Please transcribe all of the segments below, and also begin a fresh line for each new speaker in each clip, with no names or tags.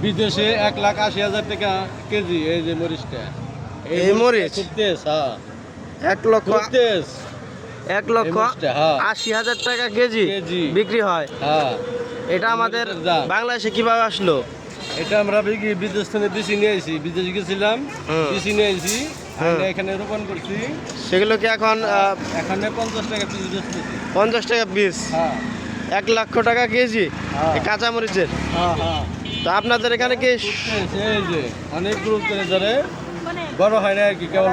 বিদেশে 1,80,000 টাকা কেজি এই যে মরিচটা।
এই মরিচ
খুব তেজ, হ্যাঁ
1,00,000
খুব তেজ।
1,80,000 টাকা কেজি
কেজি।
বিক্রি হয়।
হ্যাঁ
এটা আমাদের
মরিচের দাম।
বাংলাদেশে কিভাবে আসলো?
এটা আমরা বিদেশ থেকে বিচি নিয়ে আইছি, বিদেশে গেছিলাম বিচি নিয়ে আইছি, এখানে রোপণ করছি।
সেগুলো কি এখন
এখানে 50 টাকা পিস বেচতেছি।
50 টাকা পিস,
হ্যাঁ
1,00,000 টাকা কেজি
হ্যাঁ।
এই কাঁচা মরিচের।
হ্যাঁ হ্যাঁ
তো আপনাদের এখানে কি
এই যে অনেক গ্রুপ করে ধরে বড় হয় না আর কি, কেবল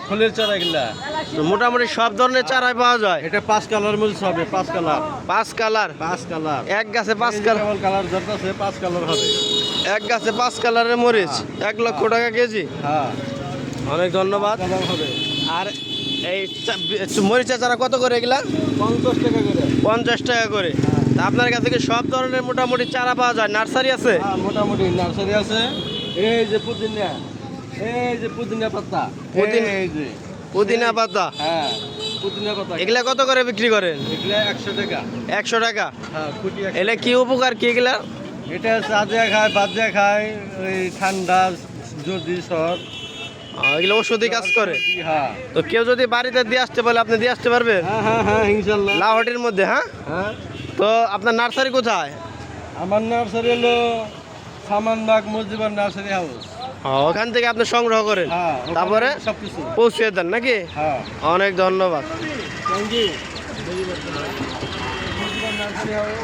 ফুলের চারা গুলা।
তো মোটামুটি সব ধরনের চারাই পাওয়া যায়?
এটা 5 কালার মরিচ হবে, 5 কালার।
5 কালার?
5 কালার
এক গাছে 5 কালার?
কেবল কালার ধরতেছে 5 কালার হবে।
এক গাছে 5 কালারের মরিচ 1,00,000 টাকা কেজি।
হ্যাঁ
অনেক ধন্যবাদ।
কালার হবে।
আর এই মরিচের চারা কত করে এগুলা?
50 টাকা করে।
50 টাকা করে। তা আপনার কাছে কি সব ধরনের মোটামুটি চারা পাওয়া যায়? নার্সারি আছে?
হ্যাঁ মোটামুটি নার্সারি আছে। এই যে পুদিনা, এই যে পুদিনা পাতা, এই যে
পুদিনা পাতা।
হ্যাঁ পুদিনা পাতা।
এগুলা কত করে বিক্রি করেন?
এগুলা 100 টাকা।
100 টাকা?
হ্যাঁ কুটি 100
এলে কি উপকার কি এগুলা?
এটা চা দিয়ে খায়, ভাত দিয়ে খায়, ওই ঠান্ডা জর্দি সর
এগুলো ওষুধি কাজ করে।
হ্যাঁ
তো কেউ যদি বাড়িতে দিয়ে আসতে বলে আপনি দিয়ে আসতে পারবেন?
হ্যাঁ হ্যাঁ হ্যাঁ ইনশাল্লাহ।
লাহটির মধ্যে? হ্যাঁ।
হ্যাঁ
তো আপনার নার্সারি কোথায়?
আমার নার্সারি হলো সামানবাগ মসজিবার নার্সারি হাউস।
ওখান থেকে আপনি সংগ্রহ করেন,
হ্যাঁ
তারপরে
সবকিছু।
পৌঁছে দেন নাকি?
হ্যাঁ
অনেক ধন্যবাদ।
Thank you. মসজিবার নার্সারি হাউস।